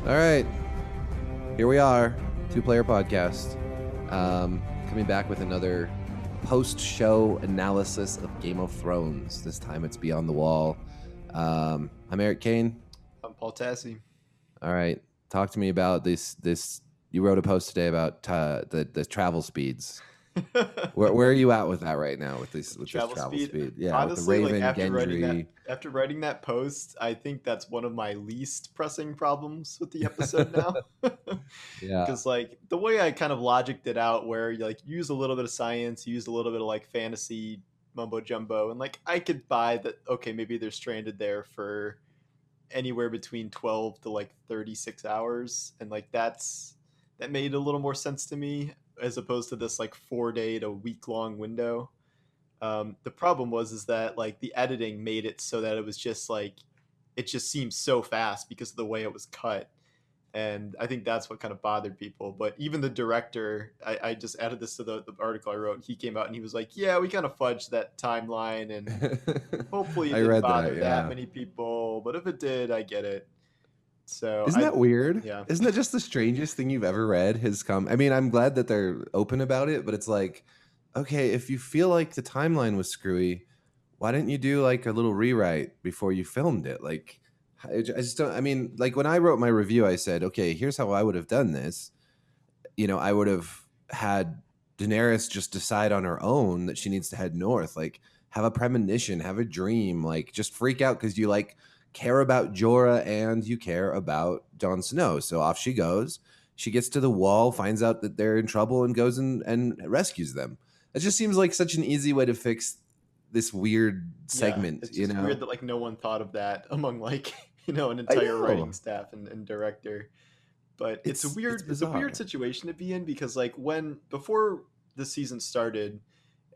All right, here we are, two-player podcast, coming back with another post-show analysis of Game of Thrones. This time it's Beyond the Wall. I'm Eric Kane. I'm Paul Tassi. All right, talk to me about this. You wrote a post today about the travel speeds. Where are you at with that right now? With this Travel travel speed. speed? Yeah, with the Honestly, like Raven, Gendry. after writing that post, I think that's one of my least pressing problems with the episode now. Yeah, Because like the way I kind of logicked it out, where you like use a little bit of science, use a little bit of like fantasy mumbo jumbo, and like I could buy that. Okay, maybe they're stranded there for anywhere between 12 to like 36 hours, and like that made a little more sense to me as opposed to this like 4 day to week long window. The problem was is that like the editing made it so that it was just like it just seemed so fast because of the way it was cut, and I think that's what kind of bothered people. But even the director, I just added this to the article I wrote. He came out and he was like, "Yeah, we kind of fudged that timeline, and hopefully it I didn't read that. bother that Yeah. many people. But if it did, I get it." So Isn't that weird? yeah, Isn't that just the strangest thing you've ever read has come? I mean, I'm glad that they're open about it, but it's like, okay, if you feel like the timeline was screwy, why didn't you do like a little rewrite before you filmed it? Like, I just don't. I mean, like when I wrote my review, I said, okay, here's how I would have done this. I would have had Daenerys just decide on her own that she needs to head north, like have a premonition, have a dream, like just freak out because you like care about Jorah and you care about Jon Snow. So off she goes. She gets to the wall, finds out that they're in trouble, and goes and rescues them. It just seems like such an easy way to fix this weird yeah, segment, it's just weird that like no one thought of that among like an I entire writing know. staff and director. But It's it's a weird bizarre. situation to be in because like when before the season started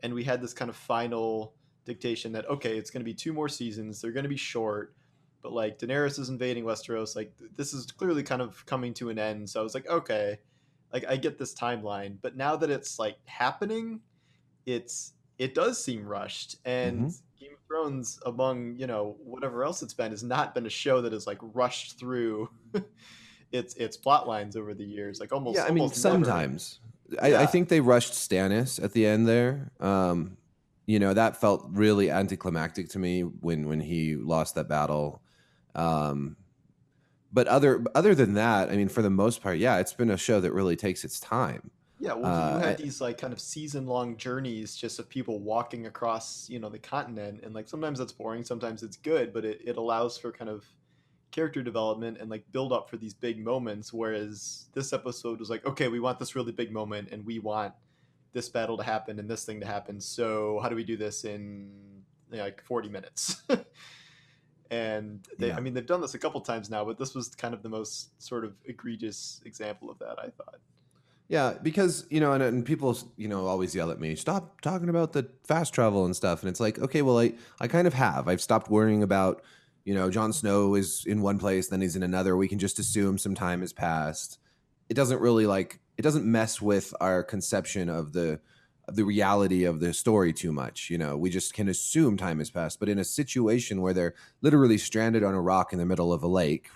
and we had this kind of final dictation that okay, it's going to be two more seasons, they're going to be short, but like Daenerys is invading Westeros, like this is clearly kind of coming to an end. So I was like, okay, like I get this timeline, but now that it's like happening, it does seem rushed. And Hmm. Game of Thrones, among whatever else it's been, has not been a show that has like rushed through its plot lines over the years, like Yeah, almost I mean, almost never. sometimes. I Yeah, think they rushed Stannis at the end there. That felt really anticlimactic to me when he lost that battle. Um, but other than that, I mean, for the most part, yeah, it's been a show that really takes its time. yeah. Well, you Uh, had these like kind of season long journeys just of people walking across the continent, and like sometimes that's boring, sometimes it's good, but it allows for kind of character development and like build up for these big moments. Whereas this episode was like, okay, we want this really big moment, and we want this battle to happen and this thing to happen. So how do we do this in like 40 minutes? And I yeah, mean, they've done this a couple times now, but this was kind of the most sort of egregious example of that, I thought. yeah, because and people always yell at me, stop talking about the fast travel and stuff, and it's like, okay, well, I kind of have. I've stopped worrying about Jon Snow is in one place, then he's in another. We can just assume some time has passed. It doesn't really it doesn't mess with our conception of the reality of the story too much. We just can assume time has passed. But in a situation where they're literally stranded on a rock in the middle of a lake,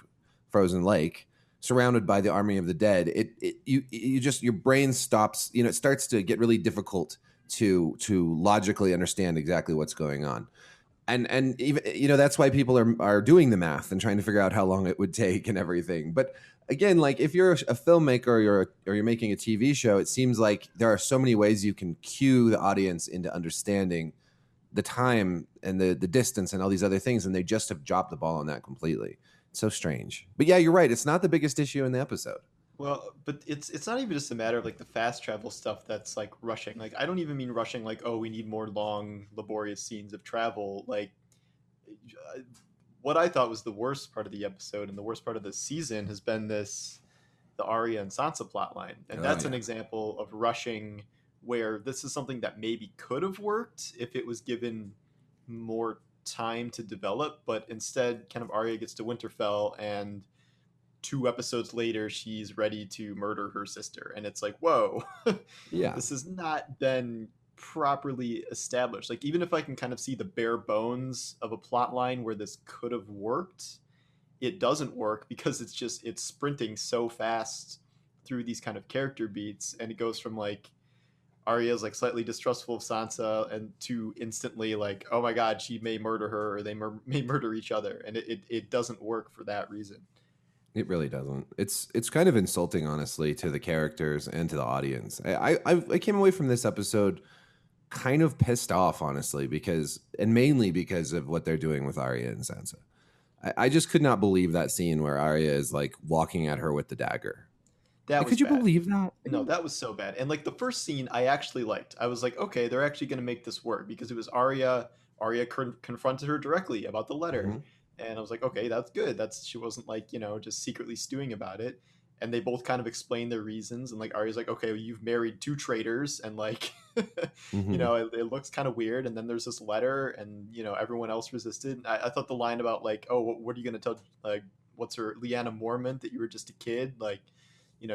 frozen lake, surrounded by the army of the dead, you just your brain stops. It starts to get really difficult to logically understand exactly what's going on. And even that's why people are doing the math and trying to figure out how long it would take and everything. But again, like if you're a filmmaker or you're making a TV show, it seems like there are so many ways you can cue the audience into understanding the time and the distance and all these other things, and they just have dropped the ball on that completely. It's so strange. But yeah, you're right. It's not the biggest issue in the episode. Well, but it's not even just a matter of like the fast travel stuff that's like rushing. Like I don't even mean rushing like, oh, we need more long laborious scenes of travel. Like what I thought was the worst part of the episode and the worst part of the season has been the Arya and Sansa plotline. And Oh that's an yeah. example of rushing where this is something that maybe could have worked if it was given more time to develop, but instead kind of Arya gets to Winterfell, and 2 episodes later she's ready to murder her sister, and it's like, whoa. Yeah. This has not been properly established. Like even if I can kind of see the bare bones of a plot line where this could have worked, it doesn't work because it's sprinting so fast through these kind of character beats, and it goes from like Arya's like slightly distrustful of Sansa and to instantly like, oh my god, she may murder her, or they may murder each other, and it doesn't work for that reason. It really doesn't. It's kind of insulting, honestly, to the characters and to the audience. I came away from this episode kind of pissed off, honestly, and mainly because of what they're doing with Arya and Sansa. I just could not believe that scene where Arya is like walking at her with the dagger. That Like, was could you bad. believe that? No, that was so bad. And like the first scene, I actually liked. I was like, okay, they're actually going to make this work because it was Arya. Arya confronted her directly about the letter, Mhm. and I was like, okay, that's good. She wasn't like just secretly stewing about it. And they both kind of explained their reasons. And like Arya's like, okay, well, you've married two traitors, and like, Mhm. it looks kind of weird. And then there's this letter, and everyone else resisted. I thought the line about like, oh, what are you going to tell like what's her Lyanna Mormont that you were just a kid like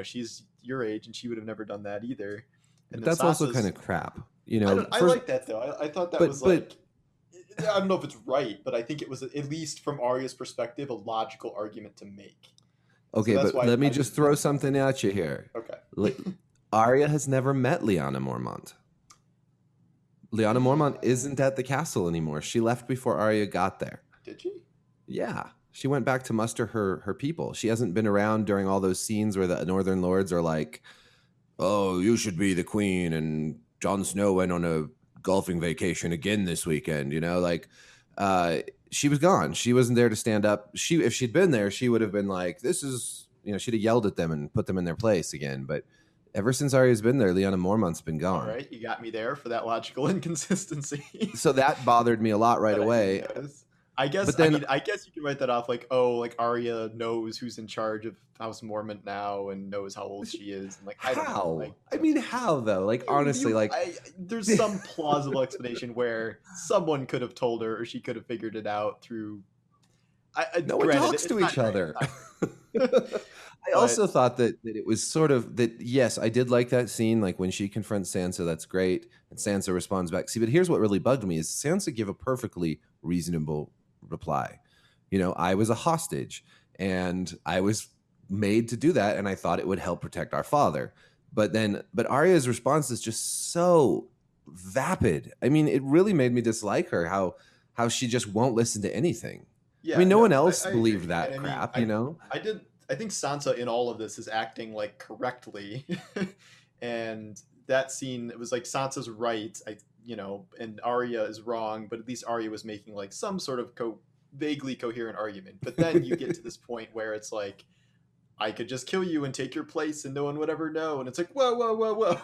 she's your age and she would have never done that either. And But then that's also kind Sansa's, of crap, I First, like that though. I thought that was but like, I don't know if it's right, but I think it was, at least from Arya's perspective, a logical argument to make. So okay, that's but why let me I just didn't throw mind it. something at you here. Okay. Arya has never met Lyanna Mormont. Lyanna Mormont isn't at the castle anymore. She left before Arya got there. Did she? Yeah. She went back to muster her people. She hasn't been around during all those scenes where the Northern Lords are like, oh, you should be the queen, and Jon Snow went on a golfing vacation again this weekend, like she was gone. She wasn't there to stand up. If she'd been there, she would have been like, this is, she'd have yelled at them and put them in their place again. But ever since Arya's been there, Lyanna Mormont's been All gone. right, you got me there for that logical inconsistency. So that bothered me a lot right That I didn't away. notice. I guess But then I guess you can write that off like, oh, like Arya knows who's in charge of House Mormont now and knows how old she is, and like I don't know, how? like I mean, how though? Like, honestly, like there's some plausible explanation where someone could have told her, or she could have figured it out through. no one Granted, talks it's to not each great, other. it's not great. I But also thought that it was sort of that. Yes, I did like that scene, like when she confronts Sansa. That's great, and Sansa responds back. See, but here's what really bugged me: is Sansa give a perfectly reasonable reply. I was a hostage, and I was made to do that, and I thought it would help protect our father. But Arya's response is just so vapid. I mean, it really made me dislike her. How she just won't listen to anything. I yeah, mean, no one no, else I believed agree, that and I mean, crap, I think Sansa in all of this is acting like correctly, and that scene, it was like Sansa's right, and Arya is wrong, but at least Arya was making like some sort of vaguely coherent argument. But then you get to this point where it's like, I could just kill you and take your place, and no one would ever know, and it's like, whoa, whoa, whoa, whoa,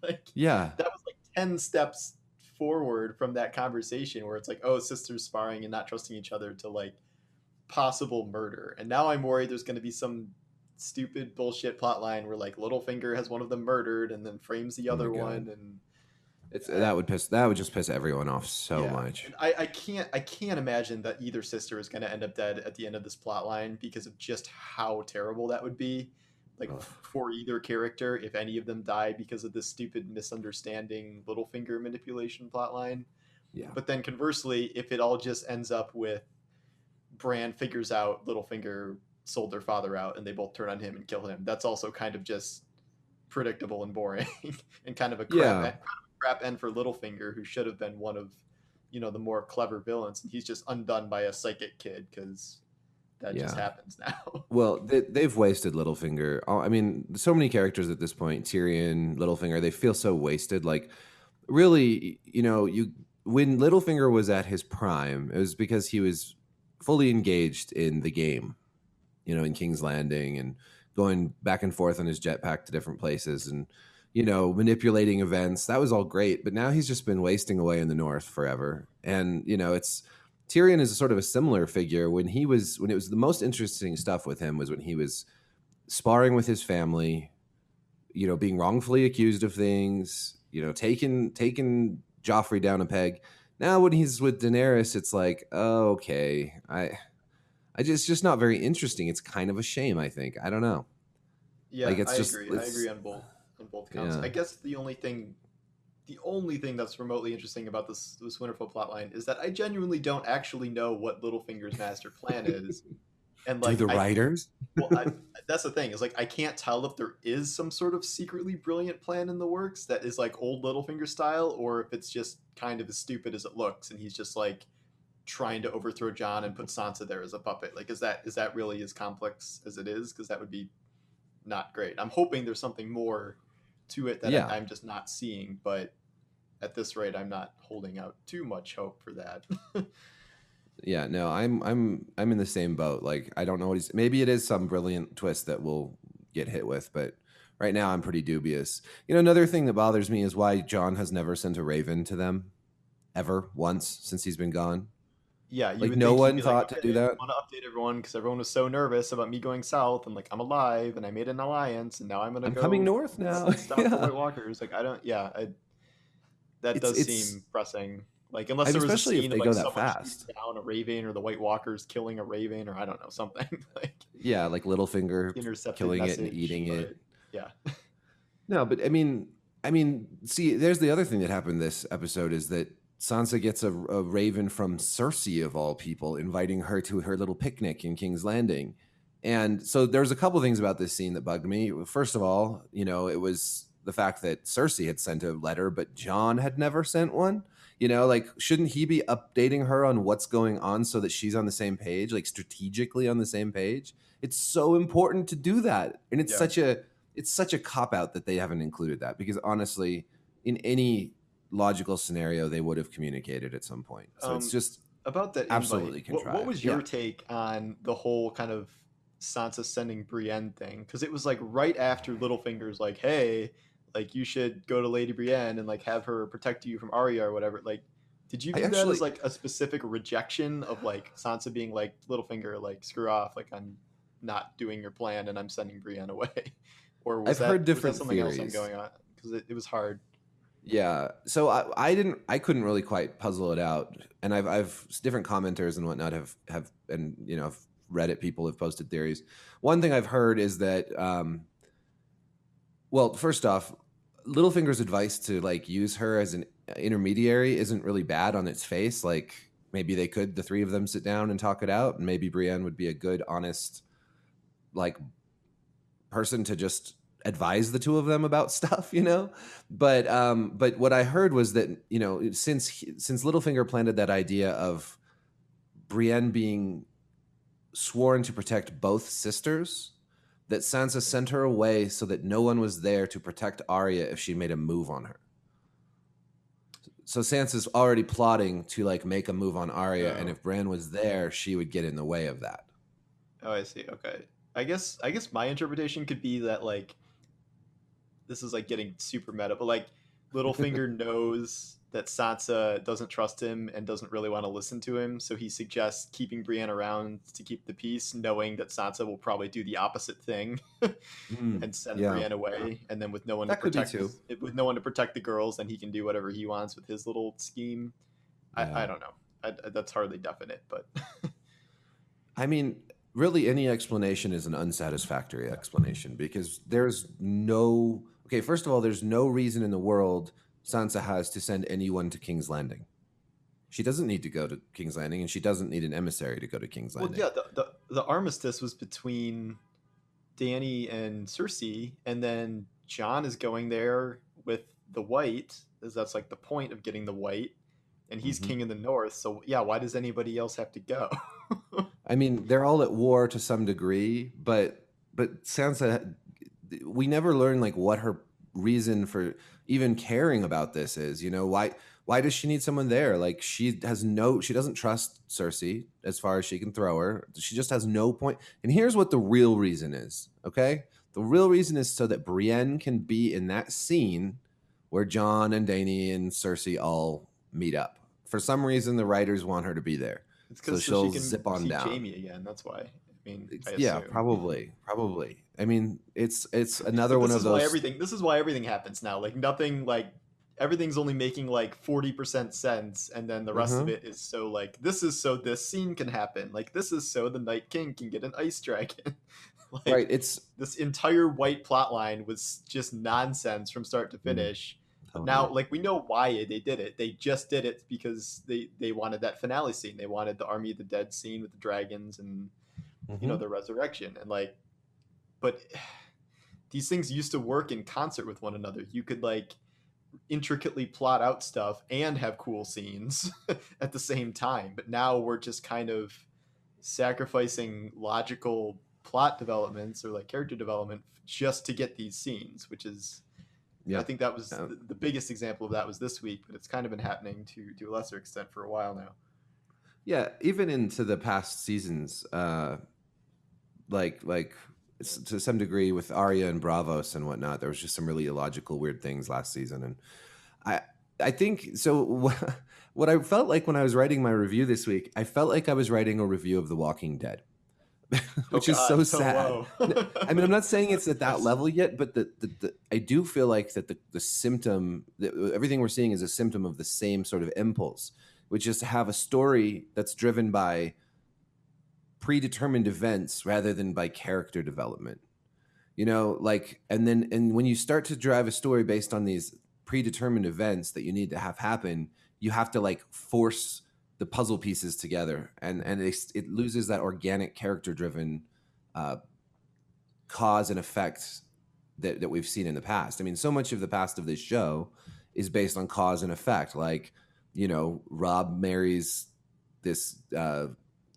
like Yeah. that was like 10 steps forward from that conversation where it's like, oh, sisters sparring and not trusting each other, to like possible murder. And now I'm worried there's going to be some stupid bullshit plot line where like Littlefinger has one of them murdered and then frames the Oh my other god. one, and That would just piss everyone off so yeah. much. And I can't imagine that either sister is going to end up dead at the end of this plot line because of just how terrible that would be, like Ugh. for either character, if any of them die because of this stupid misunderstanding Littlefinger manipulation plot line. Yeah. But then conversely, if it all just ends up with Bran figures out Littlefinger sold their father out and they both turn on him and kill him, that's also kind of just predictable and boring and kind of a Yeah. crap end for Littlefinger, who should have been one of the more clever villains, and he's just undone by a psychic kid because that just Yeah. happens now. Well, they've wasted Littlefinger. I mean, so many characters at this point, Tyrion, Littlefinger, they feel so wasted. Like, really, when Littlefinger was at his prime, it was because he was fully engaged in the game, in King's Landing and going back and forth on his jetpack to different places and, manipulating events. That was all great. But now he's just been wasting away in the North forever. And, it's Tyrion is a sort of a similar figure. When it was the most interesting stuff with him was when he was sparring with his family, being wrongfully accused of things, taking Joffrey down a peg. Now when he's with Daenerys, it's like, oh, okay, it's just not very interesting. It's kind of a shame, I think. I don't know. Yeah, Like, it's I just, agree. I agree on both counts. yeah. I guess the only thing that's remotely interesting about this Winterfell plotline is that I genuinely don't actually know what Littlefinger's master plan is. And Do like the I writers? well, that's the thing is like I can't tell if there is some sort of secretly brilliant plan in the works that is like old Littlefinger style, or if it's just kind of as stupid as it looks, and he's just like trying to overthrow John and put Sansa there as a puppet. Like, is that really as complex as it is? Because that would be not great. I'm hoping there's something more to it that Yeah. I'm just not seeing, but at this rate, I'm not holding out too much hope for that. Yeah, no, I'm in the same boat. Like, I don't know what he's. Maybe it is some brilliant twist that we'll get hit with, but right now I'm pretty dubious. Another thing that bothers me is why John has never sent a raven to them ever once since he's been gone. Yeah, you Like, would no think he'd one be like, thought to okay, do I that. want to update everyone because everyone was so nervous about me going south and like I'm alive and I made an alliance and now I'm gonna I'm coming go north now. stop the Yeah, White Walkers. Like I don't, yeah, that it's does it's. seem pressing. Like unless I mean, there was a especially if scene of they like go that someone shooting fast. down a Raven or the White Walkers killing a Raven or I don't know something like Yeah, like Littlefinger intercepted killing it and message, eating it. but yeah, No, but I mean, see, there's the other thing that happened this episode is that Sansa gets a raven from Cersei of all people, inviting her to her little picnic in King's Landing. And so there's a couple things about this scene that bugged me. First of all, it was the fact that Cersei had sent a letter, but Jon had never sent one. Like, shouldn't he be updating her on what's going on so that she's on the same page, like strategically on the same page? It's so important to do that. And it's yeah. such a cop out that they haven't included that, because honestly, in any logical scenario, they would have communicated at some point. So it's Um, just about that invite, absolutely what contrived. was Yeah. your take on the whole kind of Sansa sending Brienne thing? Because it was like right after Littlefinger's like, hey, like you should go to Lady Brienne and like have her protect you from Arya or whatever. Like, did you I view that as actually, like a specific rejection of like Sansa being like Littlefinger, like screw off, like I'm not doing your plan and I'm sending Brienne away, or I've was heard that different something else I'm theories. going on? Because it was hard. Yeah. So I couldn't really quite puzzle it out. And I've different commenters and whatnot have, and, Reddit people have posted theories. One thing I've heard is that, well, first off, Littlefinger's advice to like use her as an intermediary isn't really bad on its face. Like, maybe the three of them sit down and talk it out, and maybe Brienne would be a good, honest, like, person to just advise the two of them about stuff. But what I heard was that, since Littlefinger planted that idea of Brienne being sworn to protect both sisters, that Sansa sent her away so that no one was there to protect Arya if she made a move on her. So Sansa's already plotting to like make a move on Arya, and Oh. if Bran was there, she would get in the way of that. Oh, I see. Okay. I guess my interpretation could be that like this is like getting super meta, but like Littlefinger knows that Sansa doesn't trust him and doesn't really want to listen to him, so he suggests keeping Brienne around to keep the peace, knowing that Sansa will probably do the opposite thing and send Yeah, Brienne away, and then with no one to that could be protect too. with no one to protect the girls, then he can do whatever he wants with his little scheme. I Yeah. don't know. That's hardly definite, but I mean, really, any explanation is an unsatisfactory explanation, because there's no. Okay, first of all, there's no reason in the world Sansa has to send anyone to King's Landing. She doesn't need to go to King's Landing, and she doesn't need an emissary to go to King's well, Landing. yeah, the armistice was between Danny and Cersei, and then John is going there with the White, as that's like the point of getting the White, and he's Mhm. king in the North. So yeah, why does anybody else have to go? I mean, they're all at war to some degree, but Sansa, we never learn like what her reason for even caring about this is. Why does she need someone there? Like, she doesn't trust Cersei as far as she can throw her. She just has no point. And here's what the real reason is. Okay, the real reason is so that Brienne can be in that scene where Jon and Dany and Cersei all meet up. For some reason, the writers want her to be there. It's So because so she she'll can zip on see down. Jamie again. That's why. I mean, I Yeah, assume. probably. I mean, it's another But one this of is why those. everything happens now. Like nothing like everything's only making like 40% sense, and then the rest of Uh-huh. it is so like this is so this scene can happen. Like this is so the Night King can get an ice dragon. Right. Like this entire white plot line was just nonsense from start to Mm, finish. But now totally. like we know why they did it. They just did it because they wanted that finale scene. They wanted the Army of the Dead scene with the dragons and Hmm. the resurrection. And like, but these things used to work in concert with one another. You could like intricately plot out stuff and have cool scenes at the same time. But now we're just kind of sacrificing logical plot developments or like character development just to get these scenes, which is, I Yeah. think that was Um, the biggest example of that was this week, but it's kind of been happening to a lesser extent for a while now. yeah. Even into the past seasons, like to some degree with Arya and Bravos and whatnot, there was just some really illogical, weird things last season, and I I think so. What I felt like when I was writing my review this week, I felt like I was writing a review of The Walking Dead, Oh which is so God! Oh sad. whoa! I mean, I'm not saying it's at that Yes. level yet, but I do feel like that the symptom, that everything we're seeing is a symptom of the same sort of impulse, which is to have a story that's driven by predetermined events rather than by character development. Like, and when you start to drive a story based on these predetermined events that you need to have happen, you have to like force the puzzle pieces together, and it loses that organic character driven uh, cause and effect that we've seen in the past. I mean, so much of the past of this show is based on cause and effect. Like, Rob marries this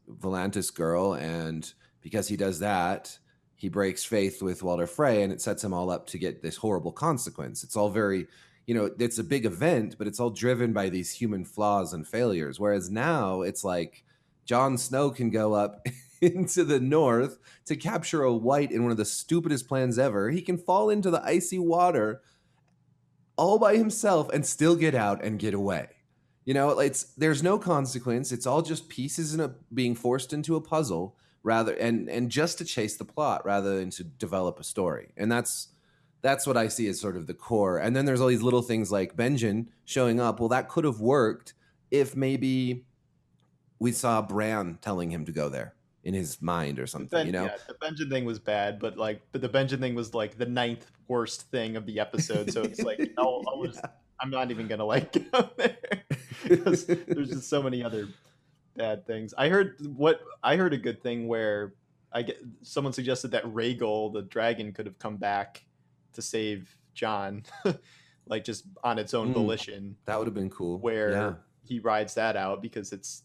Volantis girl, and because he does that, he breaks faith with Walder Frey, and it sets him all up to get this horrible consequence. It's all very, it's a big event, but it's all driven by these human flaws and failures. Whereas now it's like Jon Snow can go up into the north to capture a white in one of the stupidest plans ever. He can fall into the icy water all by himself and still get out and get away. There's no consequence. It's all just pieces being forced into a puzzle rather and just to chase the plot rather than to develop a story. And that's what I see as sort of the core. And then there's all these little things like Benjen showing up. Well, that could have worked if maybe we saw Bran telling him to go there in his mind or something, Yeah, the Benjen thing was bad, but the Benjen thing was like the ninth worst thing of the episode. So it's like I'll just, Yeah. I'm not even gonna like go there because there's just so many other bad things. I heard a good thing where I get someone suggested that Rhaegal the dragon could have come back to save John, like just on its own Mm, volition, that would have been cool. Yeah. where he rides that out because it's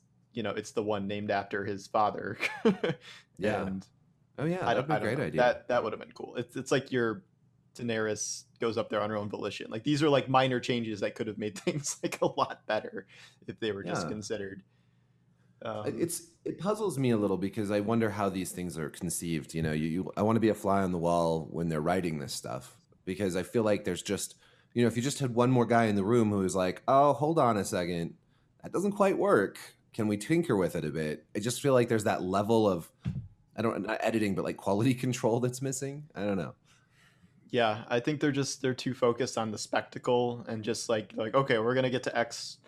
the one named after his father, Yeah. and Oh yeah, that'd be a I don't great know, idea. that would have been cool. It's like your Daenerys goes up there on her own volition. Like these are like minor changes that could have made things like a lot better if they were just Yeah. considered. Um, It puzzles me a little because I wonder how these things are conceived. I want to be a fly on the wall when they're writing this stuff because I feel like there's just, if you just had one more guy in the room who was like, "Oh, hold on a second, that doesn't quite work. Can we tinker with it a bit?" I just feel like there's that level of, not editing, but like quality control that's missing. I don't know. yeah, I think they're too focused on the spectacle and just like okay, we're gonna get to X,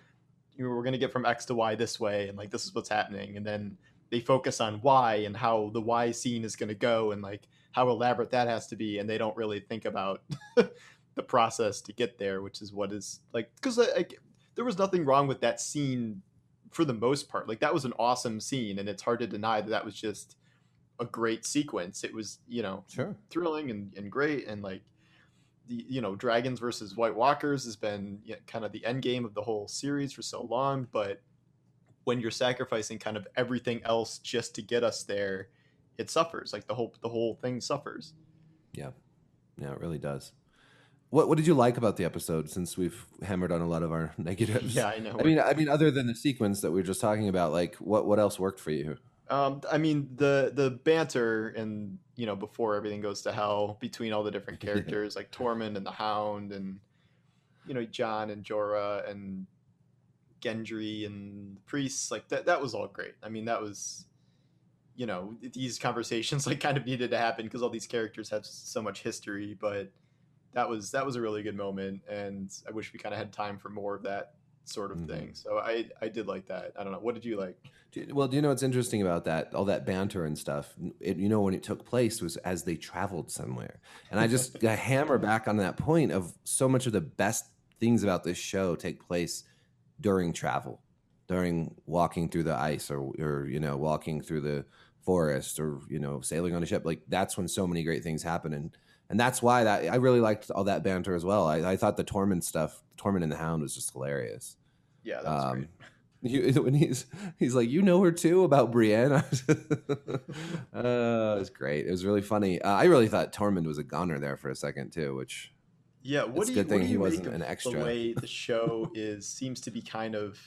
we're gonna get from X to Y this way, and like this is what's happening, and then they focus on Y and how the Y scene is gonna go and like how elaborate that has to be, and they don't really think about the process to get there, which is what is like because there was nothing wrong with that scene for the most part. Like that was an awesome scene, and it's hard to deny that that was just a great sequence. It was Sure. thrilling and great, and like the dragons versus White Walkers has been kind of the end game of the whole series for so long. But when you're sacrificing kind of everything else just to get us there, it suffers. Like the whole thing suffers. Yeah. Yeah, it really does. What did you like about the episode? Since we've hammered on a lot of our negatives, Yeah, I know. I mean, other than the sequence that we were just talking about, like what else worked for you? I mean the banter and before everything goes to hell between all the different characters like Tormund and the Hound and John and Jorah and Gendry and the priests, like that was all great. I mean that was these conversations like kind of needed to happen because all these characters have so much history, but that was a really good moment, and I wish we kind of had time for more of that sort of Hmm. thing. So I did like that. I don't know, what did you like? Well, do you know what's interesting about that? All that banter and stuff. When it took place was as they traveled somewhere, and I just got hammer back on that point of so much of the best things about this show take place during travel, during walking through the ice or walking through forest or sailing on a ship. Like that's when so many great things happen, and that's why that I really liked all that banter as well. I thought the Tormund stuff, Tormund and the Hound, was just hilarious. Yeah, that was great. When he's like, her too about Brienne. It was great. It was really funny. I really thought Tormund was a goner there for a second too, which Yeah, it's a good thing he wasn't make an of extra. the way the show seems to be kind of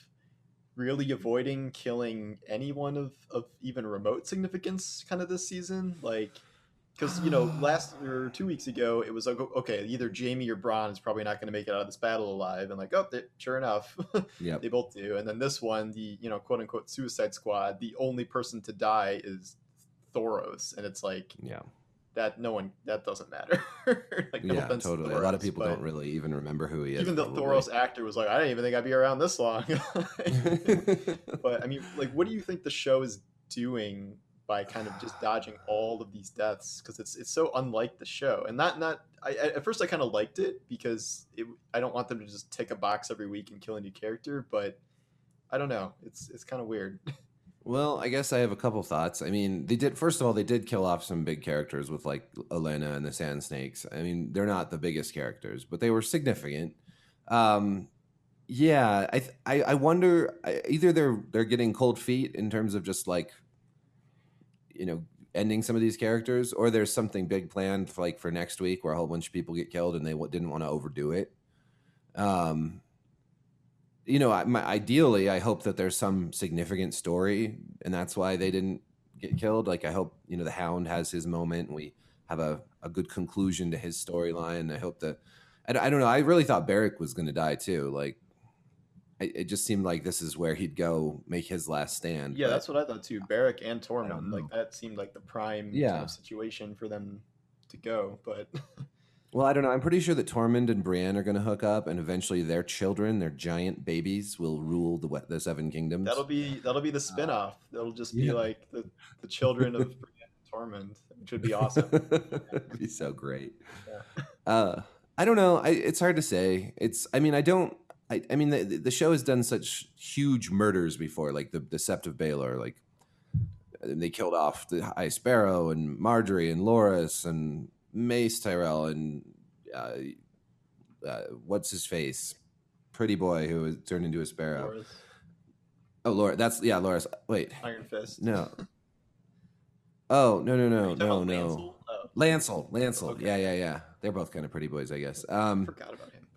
really avoiding killing anyone of even remote significance kind of this season? Like, because last or 2 weeks ago it was like, okay, either Jamie or Bronn is probably not going to make it out of this battle alive, and like, sure enough, Yep. they both do. And then this one, the quote unquote Suicide Squad, the only person to die is Thoros, and it's like, Yeah. that doesn't matter. Like, no Yeah, offense to totally. A Thoros, lot of people but don't really even remember who he is. even the Thoros actor was like, I didn't even think I'd be around this long. But I mean, like, what do you think the show is doing by kind of just dodging all of these deaths? Because it's so unlike the show. And at first I kind of liked it because I don't want them to just tick a box every week and kill a new character, but I don't know. It's kind of weird. Well, I guess I have a couple thoughts. I mean, first of all, they did kill off some big characters with like Olenna and the Sand Snakes. I mean, they're not the biggest characters, but they were significant. Yeah, I wonder, either they're getting cold feet in terms of just like ending some of these characters, or there's something big planned for next week where a whole bunch of people get killed and they didn't want to overdo it. Ideally, I hope that there's some significant story, and that's why they didn't get killed. Like, I hope, the Hound has his moment, and we have a good conclusion to his storyline. I hope that, I don't know, I really thought Beric was going to die too. Like, it just seemed like this is where he'd go make his last stand. Yeah, that's what I thought too. Beric and I don't Tormund, know. like, that seemed like the prime Yeah. kind of situation for them to go, but Well, I don't know. I'm pretty sure that Tormund and Brienne are going to hook up, and eventually their children, their giant babies, will rule the Seven Kingdoms. that'll be the spinoff. That'll just be like the children of Brienne and Tormund, which would be awesome. It'd be so great. Yeah. I don't know. It's hard to say. I mean, the show has done such huge murders before, like the Sept of Baelor. Like, they killed off the High Sparrow and Marjorie and Loras and Mace Tyrell and what's his face, pretty boy who was turned into a sparrow. Loras. Oh, Laura. Loras. Wait. Iron Fist. No. Oh, no. Lancel? Oh. Lancel. Okay. Yeah. They're both kind of pretty boys, I guess. I forgot about him.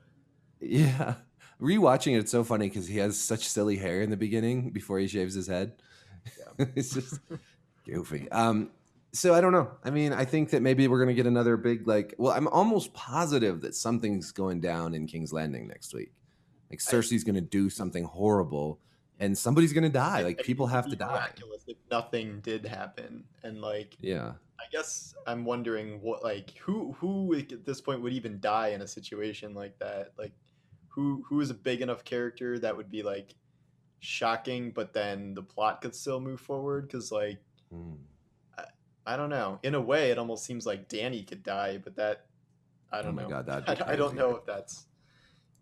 Yeah. Rewatching it, it's so funny because he has such silly hair in the beginning before he shaves his head. Yeah. It's just goofy. So I don't know. I mean, I think that maybe we're going to get another big, I'm almost positive that something's going down in King's Landing next week. Like, Cersei's going to do something horrible and somebody's going to die. Like, people have to die. Miraculous if nothing did happen. And yeah. I guess I'm wondering who at this point would even die in a situation like that? Like, who is a big enough character that would be shocking, but then the plot could still move forward? Because I don't know. In a way, it almost seems like Dany could die, but I don't know. Oh my God, I don't know if that's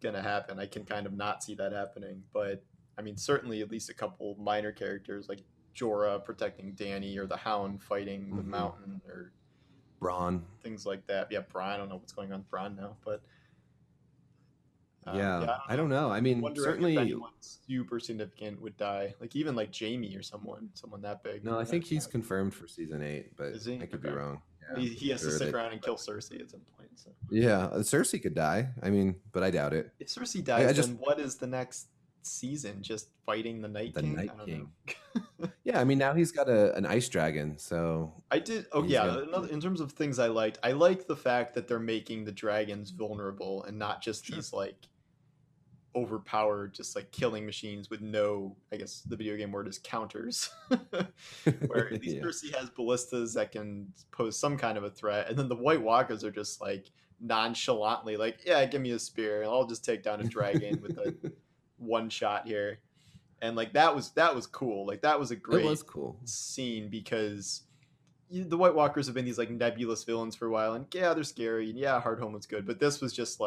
gonna happen. I can kind of not see that happening, but I mean, certainly at least a couple minor characters like Jorah protecting Dany, or the Hound fighting the Mountain, or Bronn, things like that. Yeah, Bronn. I don't know what's going on with Bronn now, but I don't know. I mean, certainly if anyone super significant would die, like even like Jamie or someone that big. No, I think he's confirmed for season 8, but is he? I could be wrong. Yeah, he has to stick around and kill Cersei at some point. So. Yeah, Cersei could die. I mean, but I doubt it. If Cersei dies, then what is the next season? Just fighting the Night King? Night King. Yeah, I mean, now he's got an ice dragon, so I did. Oh yeah, in terms of things I liked, I like the fact that they're making the dragons vulnerable and not just these overpowered, just killing machines with no, I guess the video game word is counters. Where at least Cersei has ballistas that can pose some kind of a threat, and then the White Walkers are just nonchalantly give me a spear and I'll just take down a dragon with a one shot here. And that was cool. That was a great scene, because the White Walkers have been these nebulous villains for a while, and yeah, they're scary, and yeah, Hardhome was good, but this was just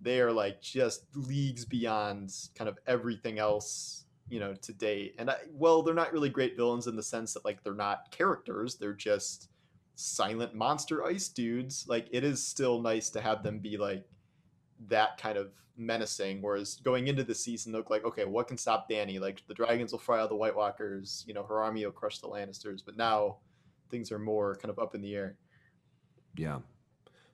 they are just leagues beyond kind of everything else to date. And they're not really great villains in the sense that like they're not characters; they're just silent monster ice dudes. Like it is still nice to have them be like that kind of menacing. Whereas going into the season, look like, okay, what can stop Dany? Like the dragons will fry out the White Walkers, her army will crush the Lannisters. But now things are more kind of up in the air. Yeah.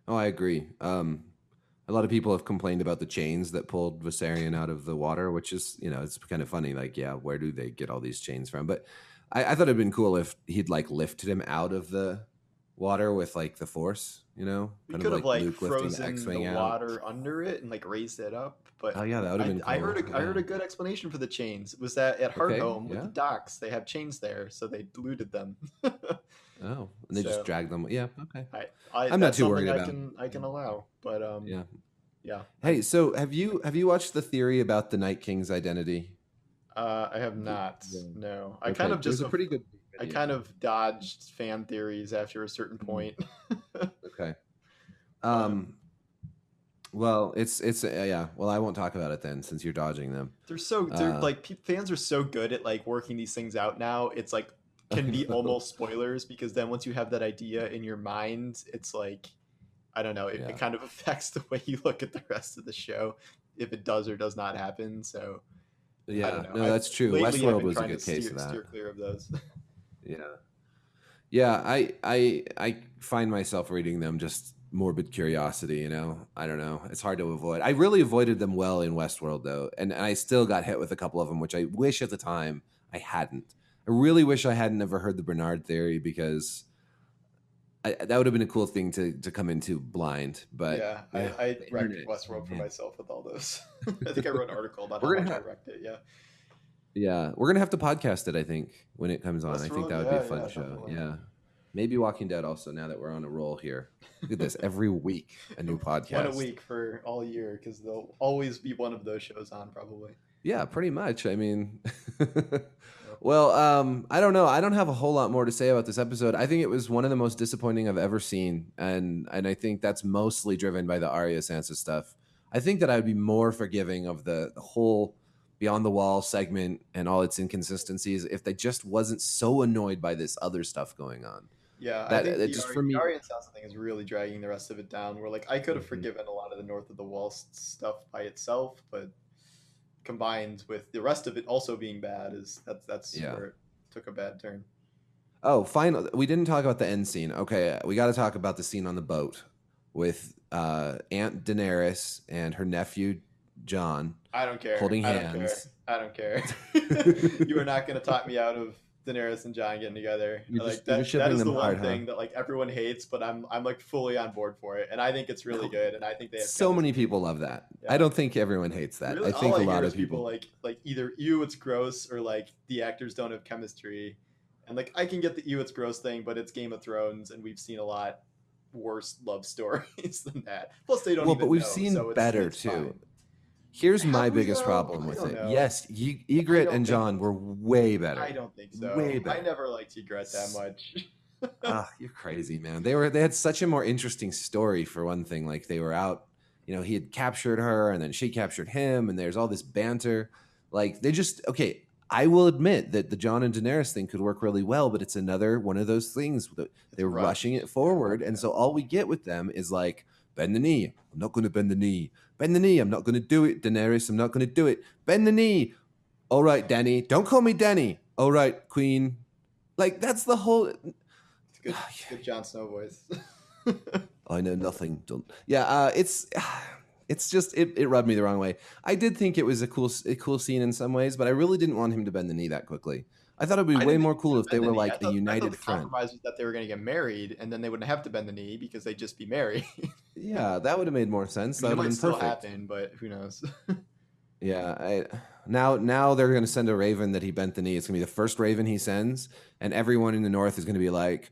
Oh, I agree. A lot of people have complained about the chains that pulled Viserion out of the water, which is, it's kind of funny. Like, yeah, where do they get all these chains from? But I thought it'd been cool if he'd like lifted him out of the water with like the Force, We kind could of have like like Luke lifting the frozen X-wing the out. water under it and like raised it up. But Oh yeah, that would have been cool. I heard a good explanation for the chains. It was that at Okay, Hardhome with yeah. the docks, they have chains there, so they diluted them. Oh, and they So, just dragged them. Yeah, okay. I'm I'm not that's too something worried about. I can allow. But Yeah. yeah. Hey, so have you watched the theory about the Night King's identity? I have not. Yeah. No, I Okay, kind of there's just a pretty good. I video. kind of dodged fan theories after a certain point. Okay. Well, it's yeah. Well, I won't talk about it then, since you're dodging them. They're like fans are so good at like working these things out now. It's like can be almost spoilers because then once you have that idea in your mind, it's like I don't know. It kind of affects the way you look at the rest of the show if it does or does not happen. So I Yeah, don't know. no, that's true. Lately, I've Westworld been was a trying good to case of that. steer clear of those. Yeah, yeah. I find myself reading them just morbid curiosity. I don't know. It's hard to avoid. I really avoided them well in Westworld though, and I still got hit with a couple of them, which I wish at the time I hadn't. I really wish I hadn't ever heard the Bernard theory because that would have been a cool thing to come into blind. But yeah, I wrecked Westworld for myself with all those. I think I wrote an article about how much I wrecked it. Yeah. Yeah, we're gonna have to podcast it. I think when it comes on, I think Westworld, that would be a fun yeah, show. definitely. Yeah, maybe Walking Dead also. Now that we're on a roll here, look at this. Every week a new podcast. One a week for all year because there'll always be one of those shows on probably. Yeah, pretty much. I mean, well, I don't know. I don't have a whole lot more to say about this episode. I think it was one of the most disappointing I've ever seen, and I think that's mostly driven by the Arya Sansa stuff. I think that I'd be more forgiving of the whole Beyond the Wall segment and all its inconsistencies if they just wasn't so annoyed by this other stuff going on. Yeah, That I think it just for me. the Arya and Sansa thing is really dragging the rest of it down. Where like I could have forgiven a lot of the North of the Wall stuff by itself, but combined with the rest of it also being bad that's where it took a bad turn. Oh, finally, we didn't talk about the end scene. Okay, we got to talk about the scene on the boat with Aunt Daenerys and her nephew John. I don't care. Holding hands. I don't care. You are not going to talk me out of Daenerys and John getting together. That is the one thing that like everyone hates, but I'm like fully on board for it, and I think it's really good. And I think they have so many people love that. Yeah. I don't think everyone hates that. Really? I think a lot of people like either ew, it's gross, or like the actors don't have chemistry. And like I can get the ew, it's gross thing, but it's Game of Thrones, and we've seen a lot worse love stories than that. Plus, they don't. Well, but we've seen better too. Fine. Here's my biggest problem with it. Yes, Ygritte and John were way better. I don't think so. Way better. I never liked Ygritte that much. You're crazy, man. They had such a more interesting story for one thing. Like they were out, he had captured her and then she captured him, and there's all this banter. Like they just I will admit that the Jon and Daenerys thing could work really well, but it's another one of those things that they're rushing it forward, and so all we get with them is like, bend the knee. I'm not going to bend the knee. Bend the knee. I'm not going to do it, Daenerys. I'm not going to do it. Bend the knee. All right, Danny. Don't call me Danny. All right, Queen. Like, that's the whole... It's good Jon Snow voice. I know nothing. Don't... Yeah, it's just... It rubbed me the wrong way. I did think it was a cool scene in some ways, but I really didn't want him to bend the knee that quickly. I thought it would be way more cool if they were like a united front. The compromise was that they were going to get married, and then they wouldn't have to bend the knee because they'd just be married. Yeah, that would have made more sense. That would have been perfect. Happen, but who knows? Yeah, now they're going to send a raven that he bent the knee. It's going to be the first raven he sends, and everyone in the north is going to be like,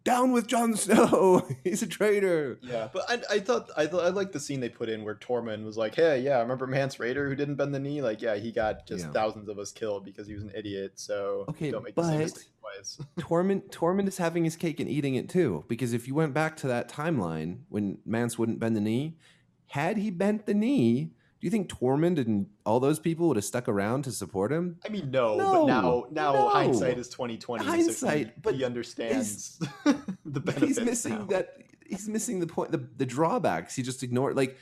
down with Jon Snow. He's a traitor. Yeah, but I liked the scene they put in where Tormund was like, hey, yeah, remember Mance Rayder who didn't bend the knee? Like, yeah, he got just thousands of us killed because he was an idiot. So don't make the same mistake twice. Tormund is having his cake and eating it too, because if you went back to that timeline when Mance wouldn't bend the knee, had he bent the knee, Do you think Tormund and all those people would have stuck around to support him? I mean, no, No, but now hindsight is 2020. Hindsight, so but he understands the but benefits. he's missing now. that. He's missing the point, the drawbacks. He just ignored. Like,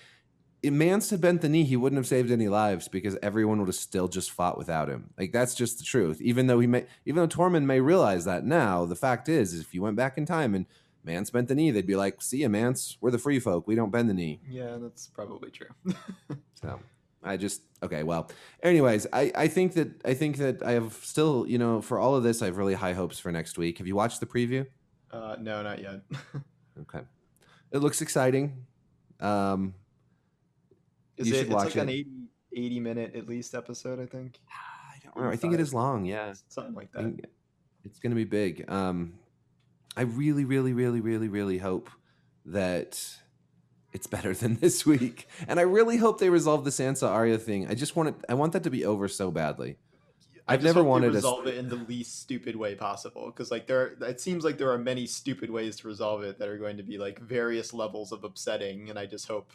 if Mance had bent the knee, he wouldn't have saved any lives because everyone would have still just fought without him. Like, that's just the truth. Even though Tormund may realize that now, the fact is if you went back in time and Mance bent the knee, they'd be like, "See ya, Mance. We're the free folk. We don't bend the knee." Yeah, that's probably true. So okay. Well, anyways, I think that I have still, for all of this, I have really high hopes for next week. Have you watched the preview? No, not yet. Okay, it looks exciting. It's like an 80 minute at least episode, I think. I don't remember. I think it is long. Yeah, something like that. It's going to be big. I really, really, really, really, really hope that it's better than this week, and I really hope they resolve the Sansa Arya thing. I want that to be over so badly. I've never wanted to resolve it in the least stupid way possible, because it seems like there are many stupid ways to resolve it that are going to be like various levels of upsetting, and I just hope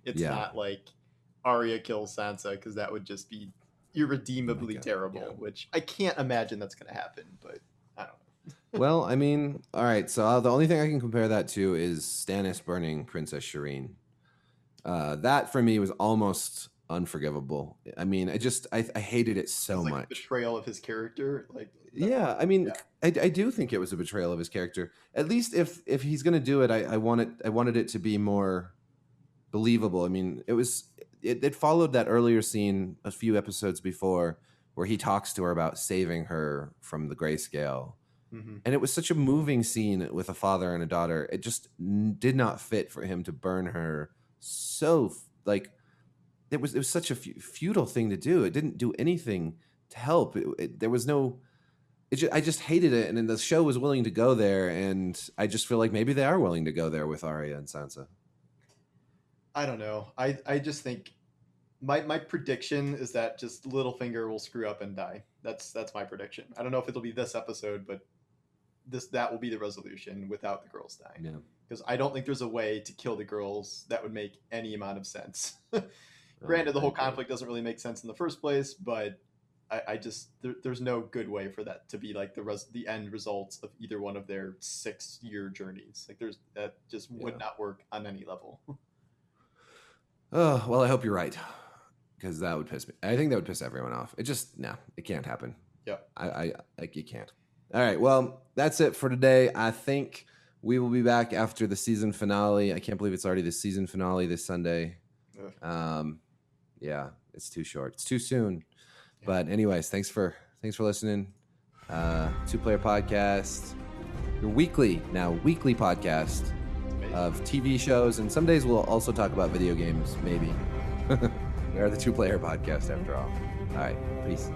it's not like Arya kills Sansa, because that would just be irredeemably terrible, which I can't imagine that's going to happen, but I don't know. Well, I mean, all right, so the only thing I can compare that to is Stannis burning Princess Shireen. That for me was almost unforgivable. I mean, I hated it so much. Betrayal of his character, I mean, I do think it was a betrayal of his character. At least if he's going to do it, I wanted it to be more believable. I mean, it followed that earlier scene a few episodes before where he talks to her about saving her from the grayscale. Mm-hmm. And it was such a moving scene with a father and a daughter. It just did not fit for him to burn her. So it was such a futile thing to do. It didn't do anything to help. There was no. I just hated it, and then the show was willing to go there, and I just feel like maybe they are willing to go there with Arya and Sansa. I don't know. I just think my prediction is that just Littlefinger will screw up and die. That's my prediction. I don't know if it'll be this episode, but that will be the resolution without the girls dying. Yeah. Because I don't think there's a way to kill the girls that would make any amount of sense. Granted, the whole conflict doesn't really make sense in the first place, but I just there's no good way for that to be like the end results of either one of their 6-year journeys. Like that just would not work on any level. Oh, well, I hope you're right, because that would piss me. I think that would piss everyone off. It can't happen. Yeah, I you can't. All right, well, that's it for today. I think we will be back after the season finale. I can't believe it's already the season finale this Sunday. Yeah, it's too short. It's too soon. Yeah. But anyways, thanks for listening. Two Player Podcast, your weekly podcast of TV shows, and some days we'll also talk about video games. Maybe. We are the Two Player Podcast after all. All right, peace.